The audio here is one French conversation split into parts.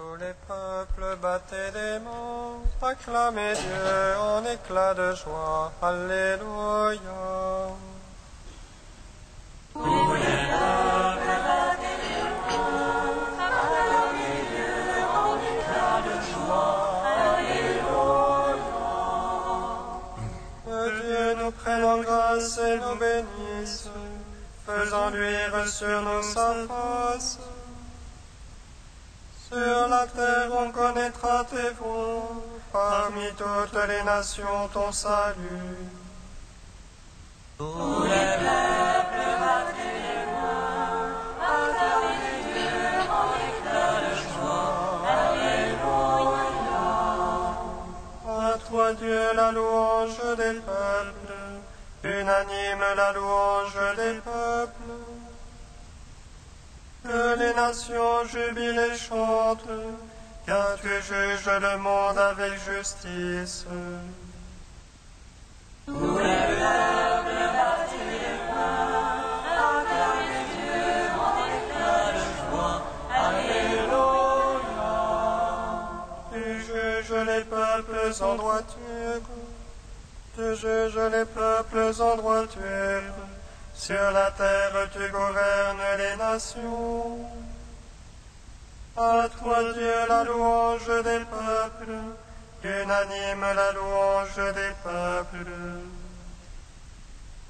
Tous les peuples battaient des mains, acclamaient Dieu en éclats de joie. Alléluia. Tous les peuples battaient des mains, acclamaient Dieu en éclats de joie. Alléluia. Que Dieu nous prenne en grâce et nous bénisse, faisant luire sur nous sa face. Sur la terre on connaîtra tes voies, parmi toutes les nations ton salut. Tous les peuples battaient des mains, acclamaient Dieu en éclats de joie. Alléluia. À toi Dieu la louange des peuples, unanime la louange des peuples. Que les nations jubilent et chantent, car tu juges le monde avec justice. Tous les peuples battaient des mains, acclamaient Dieu en éclats de joie. Alléluia. Tu juges les peuples en droiture, tu juges les peuples en droiture. Sur la terre tu gouvernes les nations. À toi Dieu la louange des peuples, unanime la louange des peuples.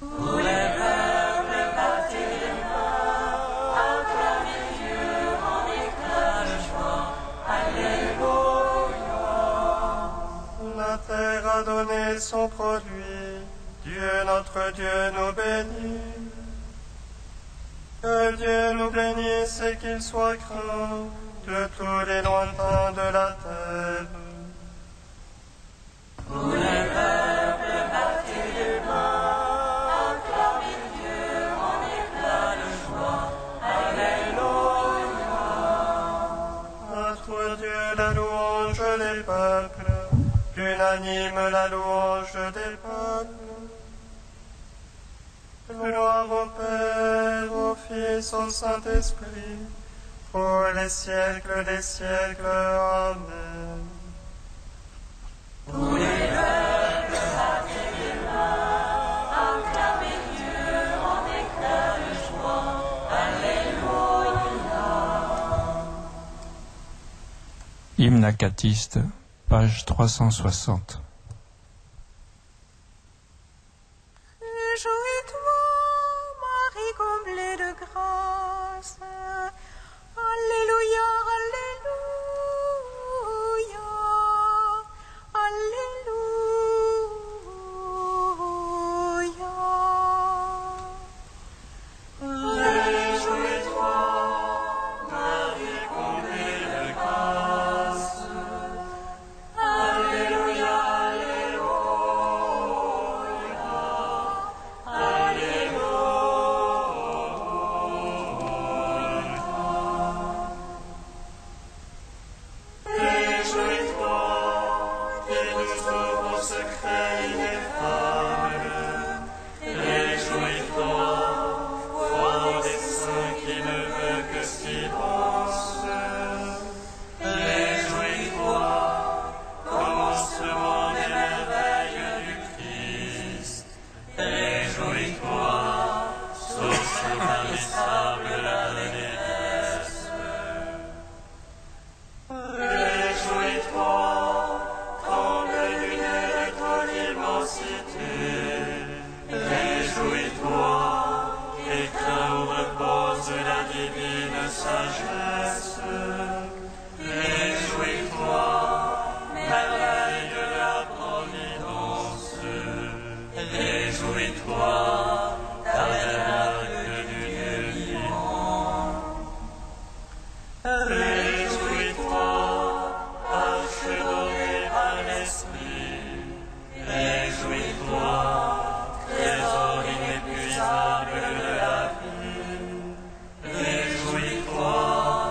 Tous les peuples battaient des mains, acclamaient Dieu en éclats de joie. Alléluia. La terre a donné son produit, Dieu notre Dieu nous bénit. Que Dieu nous bénisse et qu'il soit craint de tous les lointains de la terre. Tous les peuples battaient des mains, acclamaient Dieu en éclats de joie. Alléluia. À toi Dieu la louange des peuples, unanime la louange des peuples. Gloire au Père, au Fils, au Saint-Esprit, pour les siècles des siècles. Amen. Tous les peuples battaient des mains, acclamaient Dieu en éclats de joie. Alléluia. Hymne acatiste, page 360. Réjouis-toi, Marie comblée de grâce. Alléluia, Alléluia, Alléluia. Réjouis-toi, Marie comblée de grâce. Alléluia, Réjouis-toi,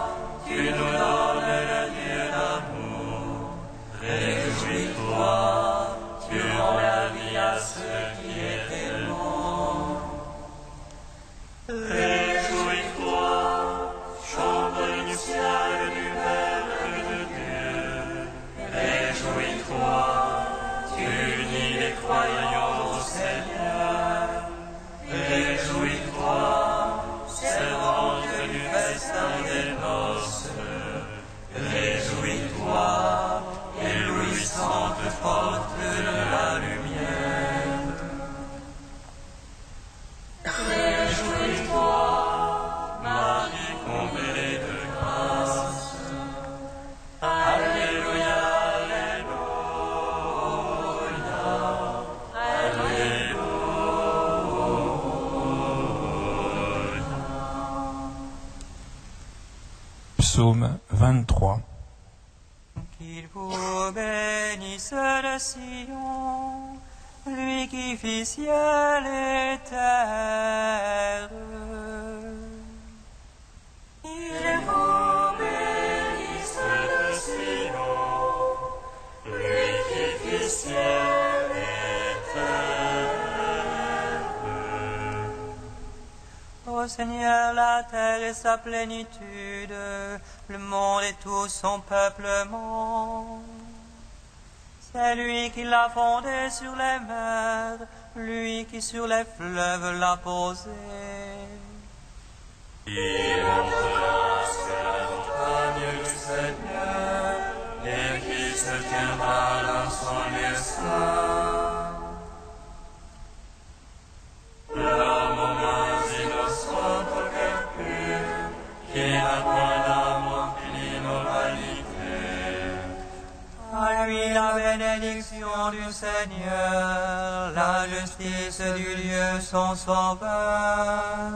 Psaume 23. Qu'il vous bénisse de Sion, lui qui fit ciel et terre. Il vous bénisse de Sion, lui qui fit ciel et terre. Ô Seigneur, la terre et sa plénitude, le monde et tout son peuplement. C'est lui qui l'a fondé sur les mers, lui qui sur les fleuves l'a posé. Il entrera sur la montagne du Seigneur, et qui se tiendra dans son lieu saint. L'homme aux mains innocentes, au cœur pur, qui n'a point d'amour qui l'immoralité. À lui la bénédiction du Seigneur, la justice du Dieu son sauveur.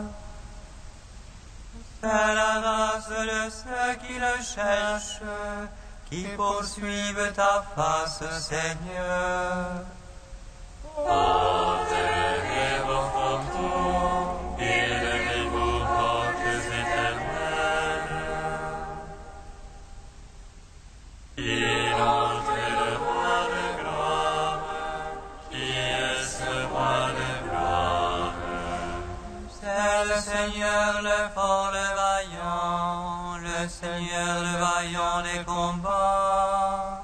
C'est la race de ceux qui le cherchent, qui poursuivent ta face, Seigneur. Enterrez vos fantômes, élevez vos portes éternelles. Il entre le roi de gloire, qui est ce roi de gloire. C'est le Seigneur le fort, le vaillant, le Seigneur le vaillant des combats.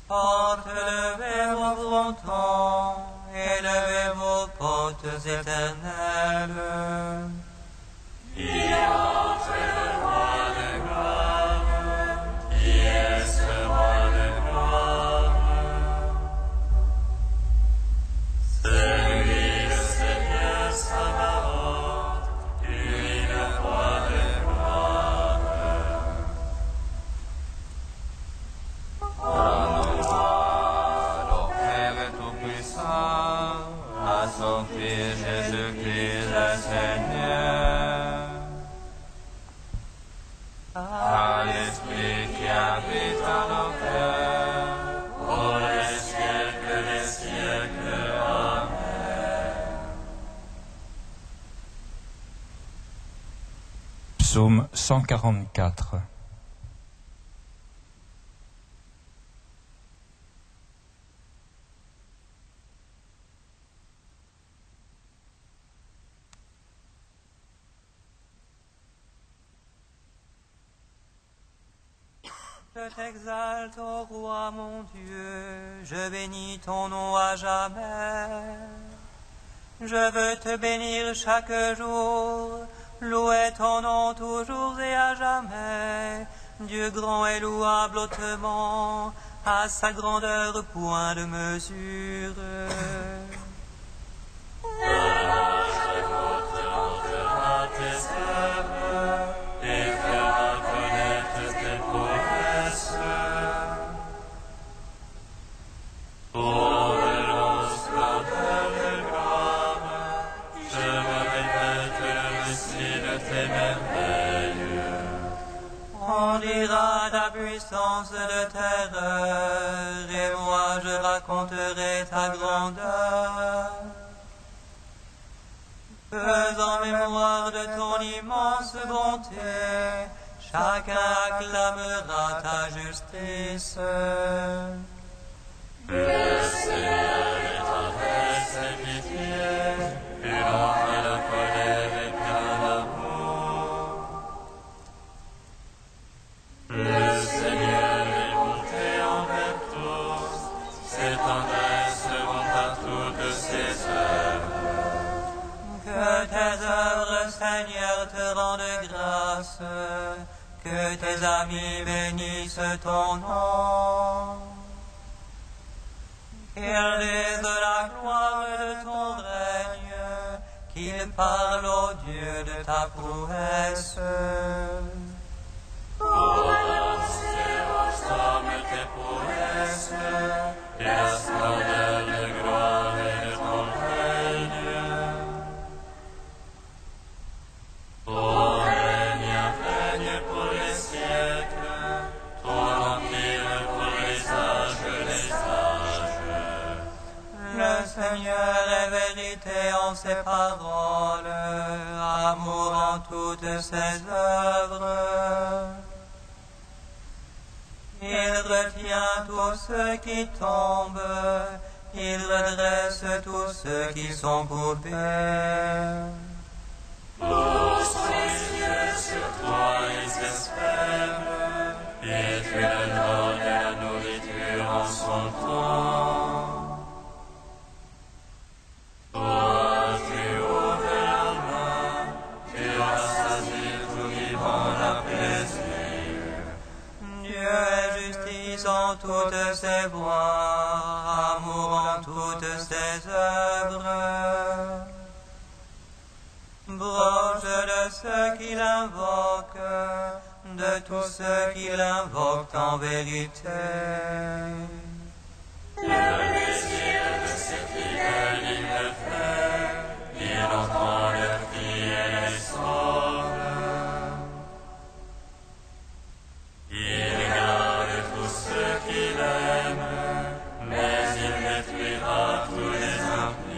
Portes, levez vos frontons, élevez vos portes éternelles. Il entre le roi de gloire, qui est ce roi de gloire. Celui le Seigneur Sabaoth, lui le roi de gloire. Alors Père Tout-Puissant, à son Fils Jésus-Christ le Seigneur, à l'Esprit qui habite en nos cœurs, Pour les siècles des siècles. Amen. Psaume 144. Je t'exalte, ô roi mon Dieu, je bénis ton nom à jamais. Je veux te bénir chaque jour, louer ton nom toujours et à jamais. Dieu grand et louable hautement, à sa grandeur point de mesure. À tes œuvres et fera connaître tes prouesses. Pour de longs splendeurs de gloire, je me répète le récit de tes merveilles. On dira ta puissance de terreur, et moi je raconterai ta grandeur. Faisant mémoire de ton immense bonté, chacun acclamera ta justice. Le Seigneur est tendresse et pitié, et l'enfant la colère et plein d'amour. Le Seigneur est bonté envers tous, ses tendresses vont par toutes ses œuvres. Que tes œuvres, Seigneur, te rendent grâce, que tes amis bénissent ton nom. Qu'ils disent la gloire de ton règne, qu'ils parlent au Dieu de ta prouesse. Pour annoncer aux hommes tes prouesses, et la splendeur de gloire et de ton règne. Pour régner œuvres. Il retient tous ceux qui tombent, il redresse tous ceux qui sont coupés. Poussons les yeux sur toi, ils espèrent, et tu leur donnes la nourriture en son temps. Toi, tu ouvres la main, tu rassasies tout vivant à plaisir. Dieu est justice en toutes ses voies, amour en toutes ses œuvres. Proche de ceux qui l'invoquent, de tous ceux qui l'invoquent en vérité. Le plaisir de ses fidèles, il le fait, il entend leurs cris et les sauve. Il garde tous ceux qui l'aiment, mais il détruira tous les impies.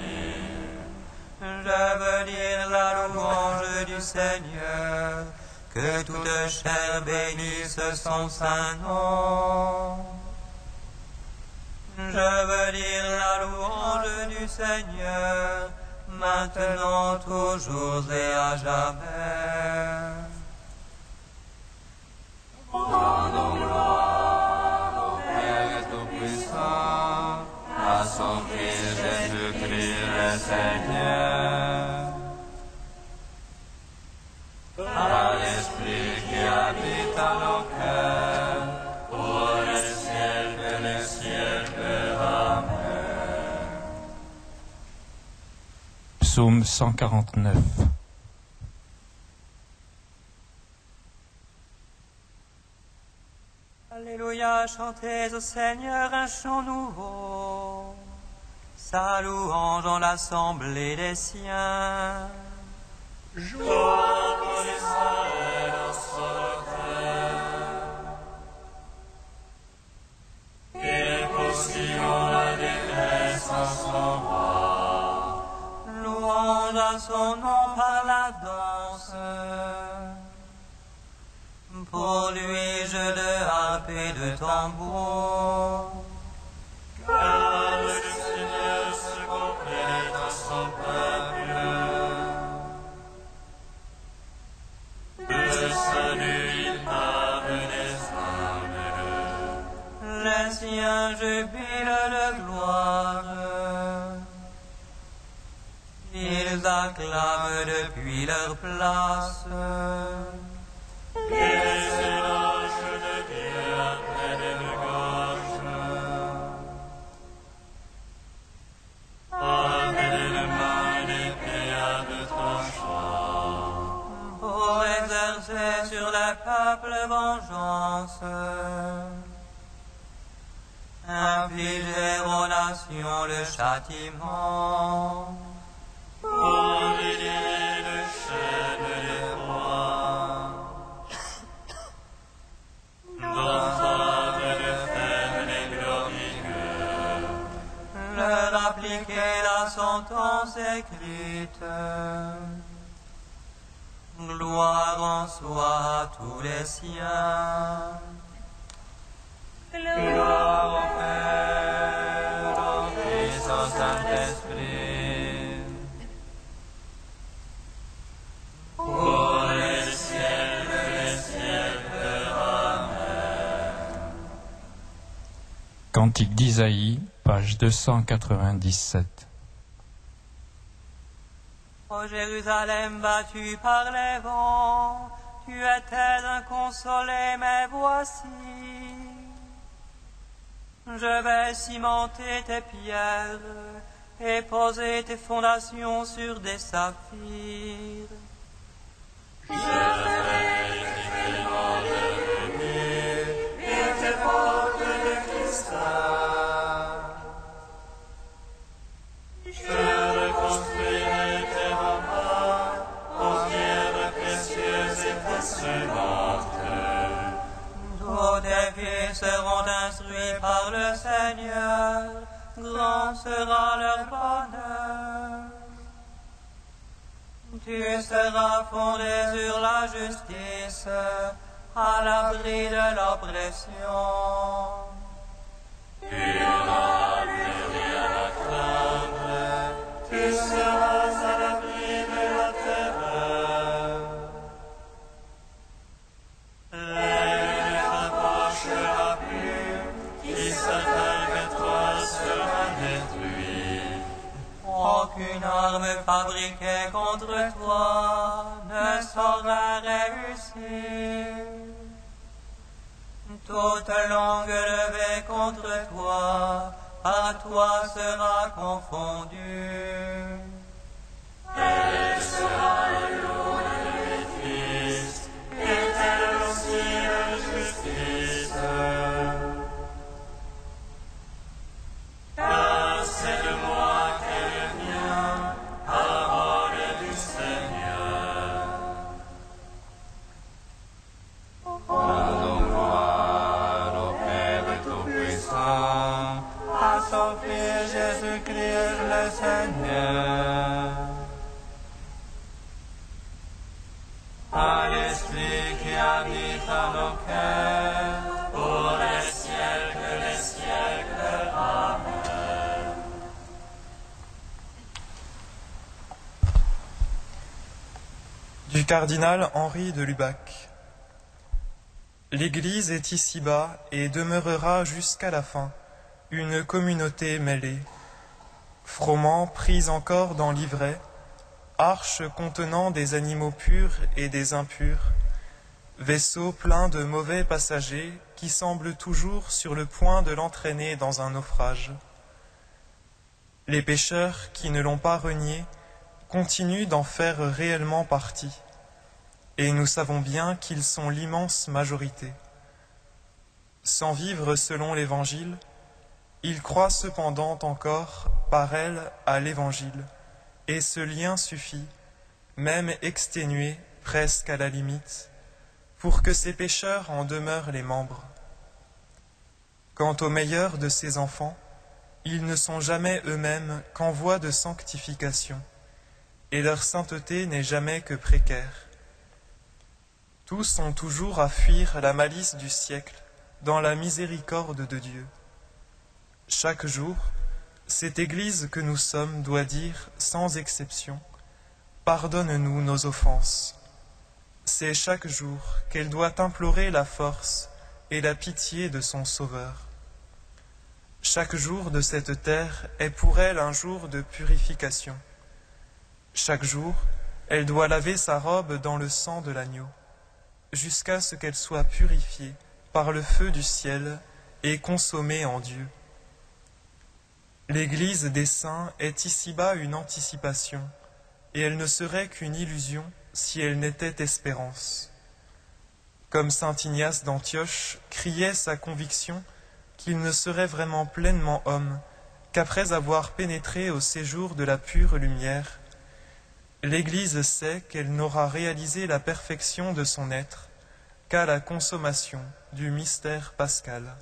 Je veux dire la louange du Seigneur, que toute chair bénisse son saint nom. Je veux dire la louange du Seigneur, maintenant, toujours et à jamais. Rendons gloire au Père Tout-Puissant, à son Fils Jésus-Christ le Seigneur, à l'Esprit qui habite en nos cœurs, pour les siècles des siècles. Amen. Psaume 149. Alléluia, chantez au Seigneur un chant nouveau, sa louange en l'assemblée des siens. Joie pour Israël en Sauveur, et pour Sion la détresse en son roi. Louange à son nom par la danse, pour lui jeu de harpe et de tambour. Car le Seigneur se complète en son peuple. Le salut il parle des âmes. Les siens jubilent de gloire, ils acclament depuis leur place. Les éloges de Dieu après des gorges. Amène-moi une épée à deux tranchants. Pour exercer sur les peuples vengeance, infliger aux nations le châtiment. Pour libérer de chaînes les rois. D'entendre de faire les glorieux. Leur appliquer la sentence écrite. Gloire en soit à tous les siens. Gloire au Père, au Fils, au Saint-Esprit. Pour les siècles, Amen. Cantique d'Isaïe, page 297. Ô Jérusalem battue par les vents, tu étais inconsolé, mais voici. Je vais cimenter tes pierres et poser tes fondations sur des saphirs. Je ferai tes fondements de rubis et tes portes de cristal. Je reconstruirai tes remparts en pierres précieuses et fascinantes. Tous tes pieds seront instruits par le Seigneur, grand sera leur bonheur. Tu seras fondé sur la justice, à l'abri de l'oppression. Tu n'auras plus rien à craindre, tu seras à l'abri de la terreur. L'ennemi ne t'approchera plus, qui s'attaque à toi sera détruit. Aucune arme fabriquée contre toi ne saura réussir. Toute langue levée contre toi, par toi sera confondue. Tel sera le lot de mes fils, et tel aussi la justice. Car c'est de moi qu'elle vient, parole du Seigneur. Rendons gloire au Père Tout-Puissant, à son Fils Jésus-Christ le Seigneur, à l'Esprit qui habite en nos cœurs, Pour les siècles, Amen. Du cardinal Henri de Lubac. L'Église est ici-bas et demeurera jusqu'à la fin, une communauté mêlée. Froment prise encore dans l'ivraie, arche contenant des animaux purs et des impurs, vaisseau plein de mauvais passagers qui semblent toujours sur le point de l'entraîner dans un naufrage. Les pécheurs qui ne l'ont pas renié continuent d'en faire réellement partie, et nous savons bien qu'ils sont l'immense majorité. Sans vivre selon l'Évangile, ils croient cependant encore, par elle, à l'Évangile, et ce lien suffit, même exténué, presque à la limite, pour que ces pécheurs en demeurent les membres. Quant aux meilleurs de ces enfants, ils ne sont jamais eux-mêmes qu'en voie de sanctification, et leur sainteté n'est jamais que précaire. Tous ont toujours à fuir la malice du siècle dans la miséricorde de Dieu. Chaque jour, cette Église que nous sommes doit dire, sans exception, « Pardonne-nous nos offenses ». C'est chaque jour qu'elle doit implorer la force et la pitié de son Sauveur. Chaque jour de cette terre est pour elle un jour de purification. Chaque jour, elle doit laver sa robe dans le sang de l'agneau, jusqu'à ce qu'elle soit purifiée par le feu du ciel et consommée en Dieu. L'Église des saints est ici-bas une anticipation, et elle ne serait qu'une illusion si elle n'était espérance. Comme saint Ignace d'Antioche criait sa conviction qu'il ne serait vraiment pleinement homme qu'après avoir pénétré au séjour de la pure lumière, l'Église sait qu'elle n'aura réalisé la perfection de son être qu'à la consommation du mystère pascal.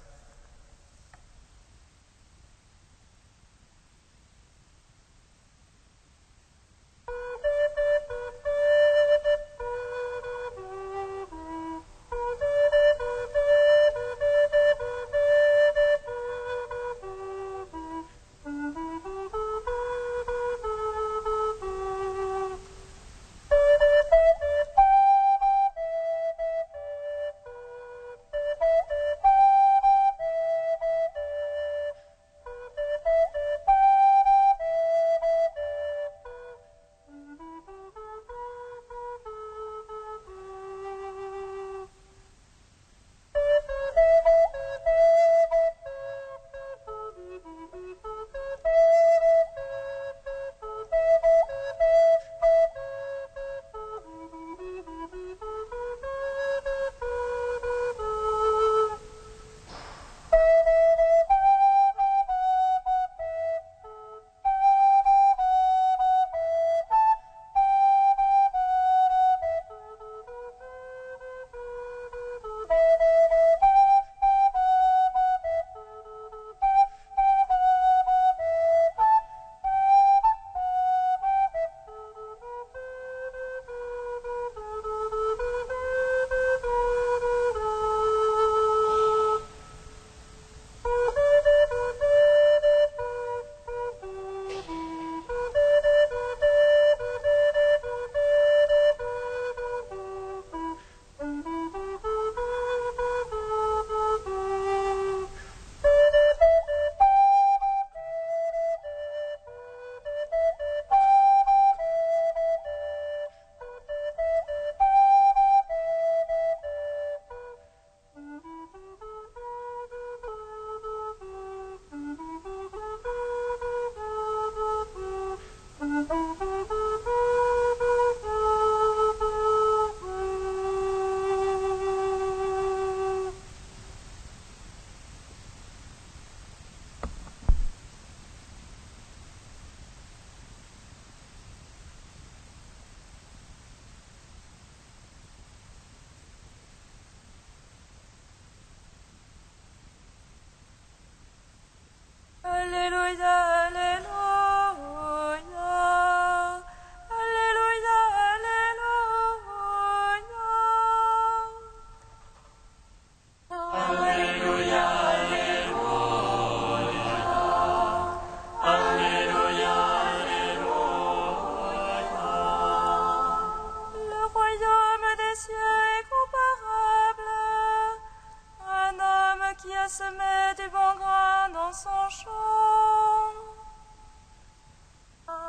a semé du bon grain dans son champ.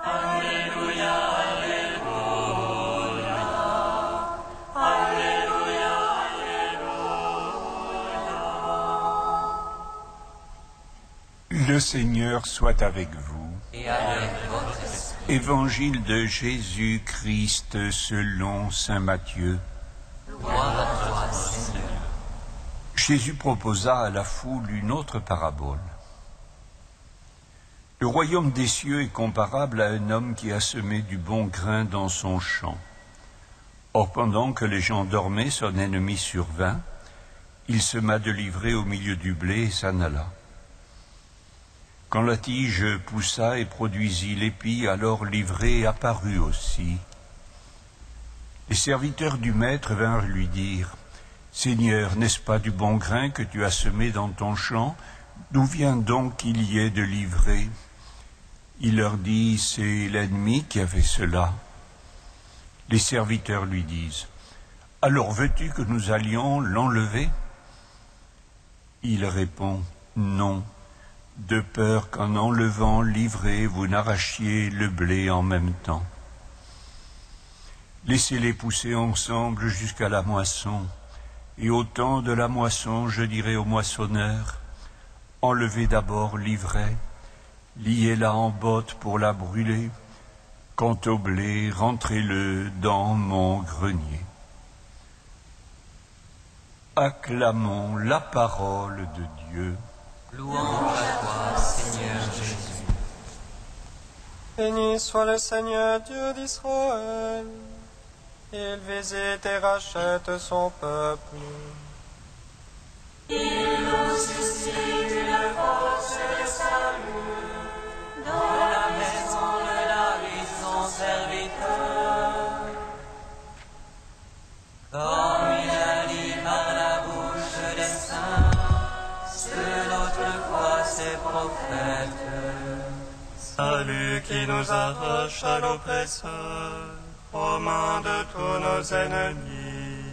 Alléluia, Alléluia. Alléluia, Alléluia. Le Seigneur soit avec vous. Et avec votre esprit. Évangile de Jésus-Christ selon saint Matthieu. Gloire à toi, Seigneur. Jésus proposa à la foule une autre parabole. Le royaume des cieux est comparable à un homme qui a semé du bon grain dans son champ. Or, pendant que les gens dormaient, son ennemi survint. Il sema de l'ivraie au milieu du blé et s'en alla. Quand la tige poussa et produisit l'épi, alors l'ivraie apparut aussi. Les serviteurs du maître vinrent lui dire « Seigneur, n'est-ce pas du bon grain que tu as semé dans ton champ? D'où vient donc qu'il y ait de l'ivraie ?» Il leur dit « C'est l'ennemi qui a fait cela. » Les serviteurs lui disent « Alors veux-tu que nous allions l'enlever ?» Il répond « Non. » de peur qu'en enlevant l'ivraie, vous n'arrachiez le blé en même temps. Laissez-les pousser ensemble jusqu'à la moisson, et au temps de la moisson, je dirai au moissonneur, enlevez d'abord l'ivraie, liez-la en botte pour la brûler, quant au blé, rentrez-le dans mon grenier. Acclamons la parole de Dieu. Louange à toi, Seigneur Jésus. Béni soit le Seigneur Dieu d'Israël. Il visite et rachète son peuple. Il nous suscite une force de salut dans la maison de David, son serviteur. Comme il a dit par la bouche des saints, ceux d'autrefois ses prophètes. Salut qui nous arrache à l'oppresseur, aux mains de tous nos ennemis.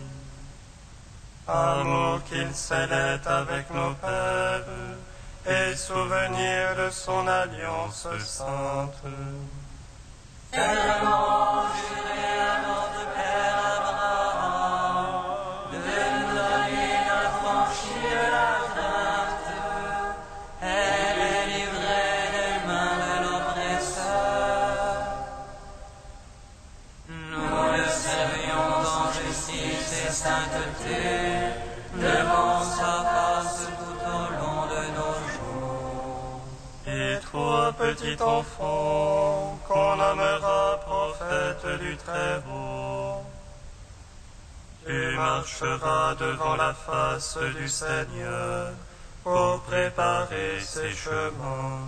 Amour qu'il scellait avec nos pères, et souvenir de son alliance sainte. Tellement juré à notre Père Abraham de nous donner l'affranchie de la crainte. Elle est livrée des mains de l'oppresseur. Nous le servions en justice et sainteté, devant sa face tout au long de nos jours. Et toi, petit enfant, qu'on nommera prophète du Très-Haut, tu marcheras devant la face du Seigneur pour préparer ses chemins.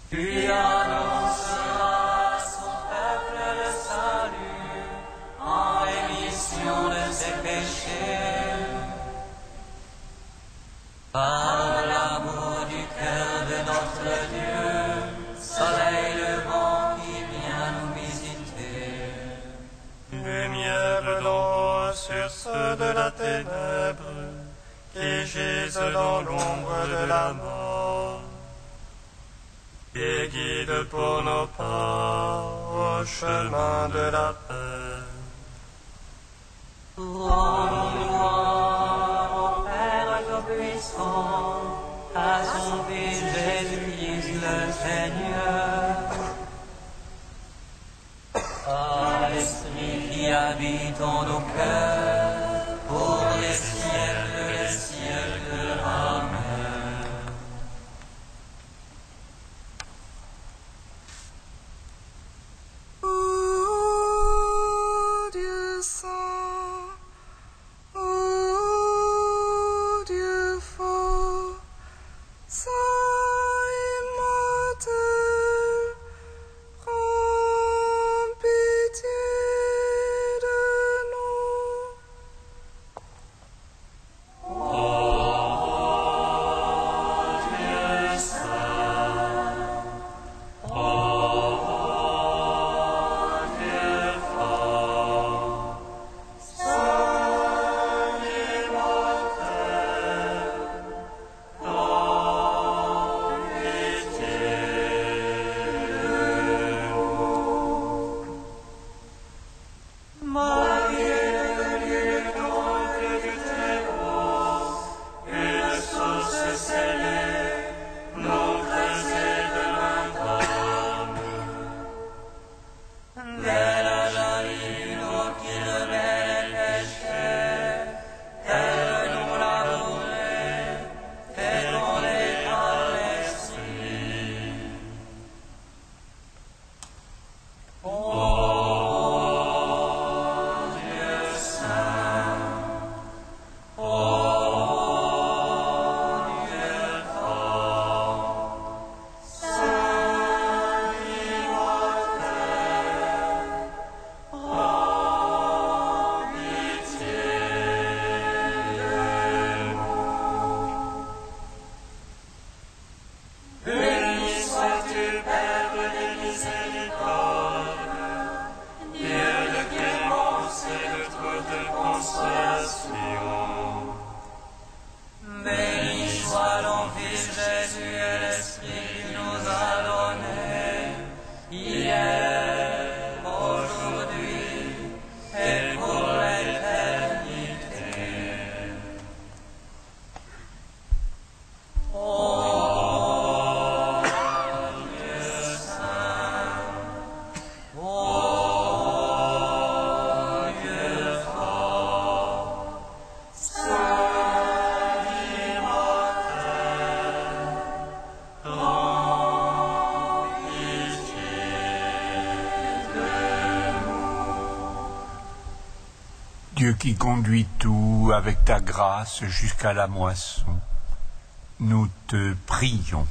Tu annonceras à son peuple le salut en rémission de ses péchés. Par l'amour du cœur de notre Dieu, soleil levant qui vient nous visiter. Lumière d'en haut sur ceux de la ténèbre, qui gisent dans l'ombre de la mort. Et guide pour nos pas au chemin de la paix. Rendons gloire au Père Tout-Puissant, à son Fils Jésus-Christ le Seigneur, à l'Esprit qui habite en nos cœurs, pour les siècles des siècles. Amen. Ô Dieu saint, ô Dieu fort, saint immortel, Dieu qui conduis tout avec ta grâce jusqu'à la moisson, nous te prions.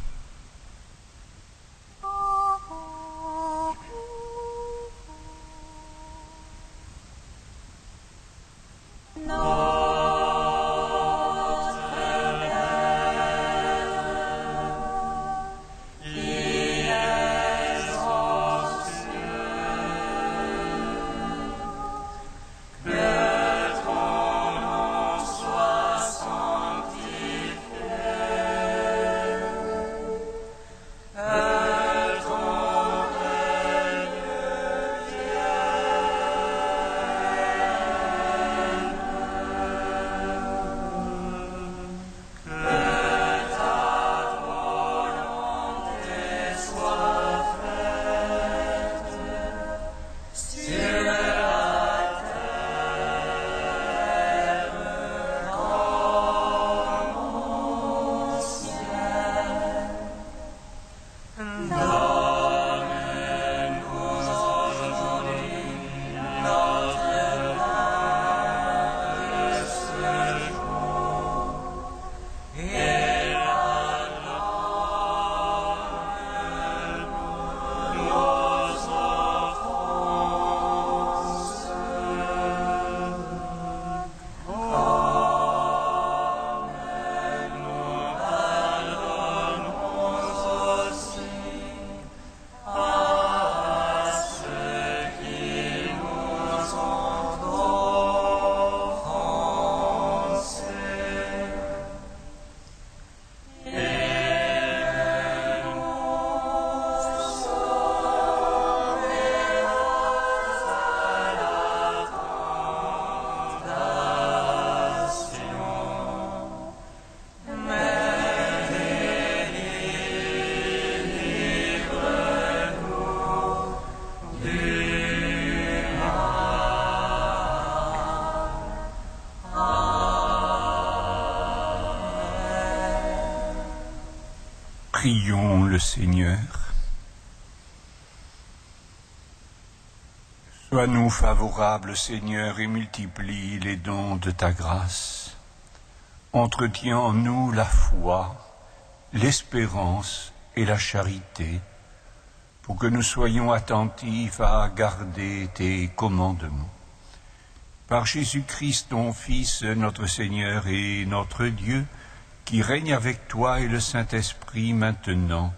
Prions le Seigneur. Sois-nous favorables, Seigneur, et multiplie les dons de ta grâce. Entretiens en nous la foi, l'espérance et la charité, pour que nous soyons attentifs à garder tes commandements. Par Jésus-Christ, ton Fils, notre Seigneur et notre Dieu, qui règne avec toi et le Saint-Esprit maintenant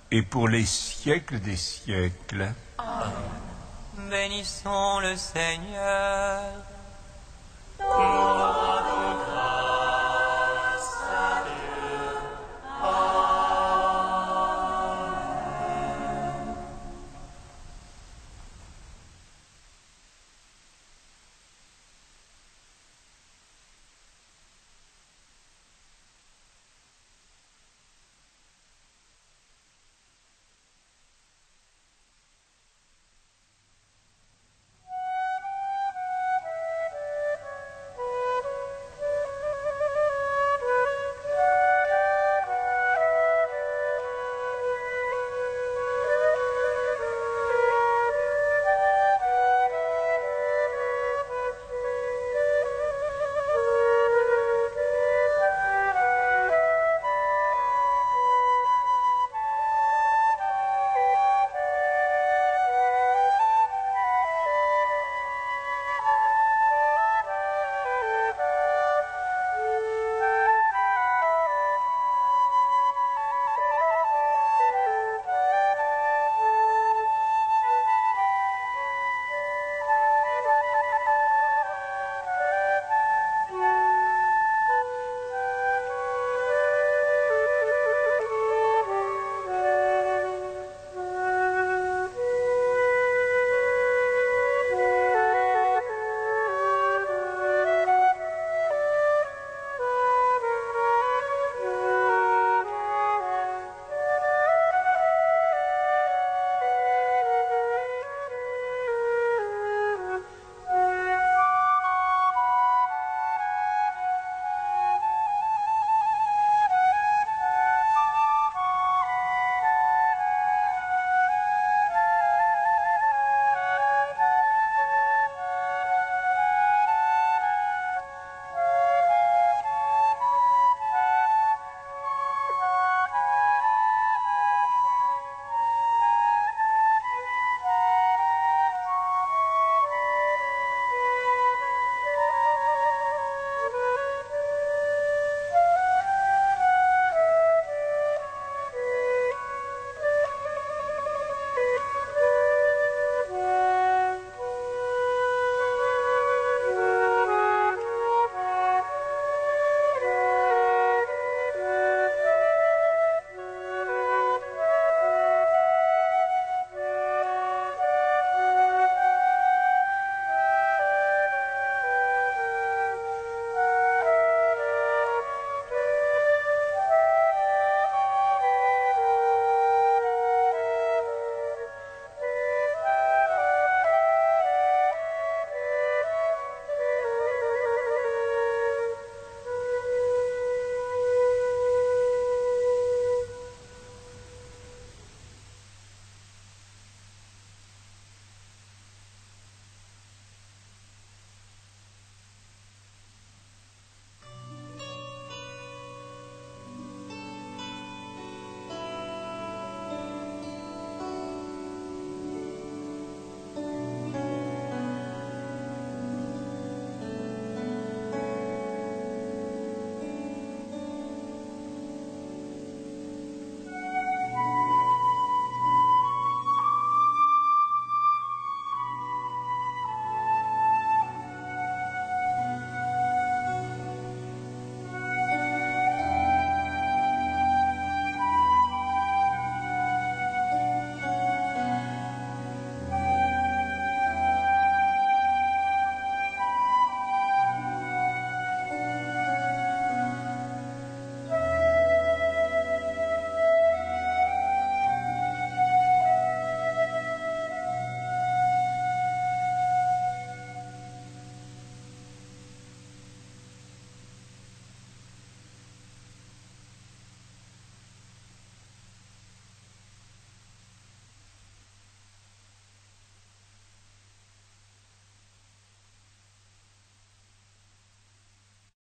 et pour les siècles des siècles. Amen. Bénissons le Seigneur.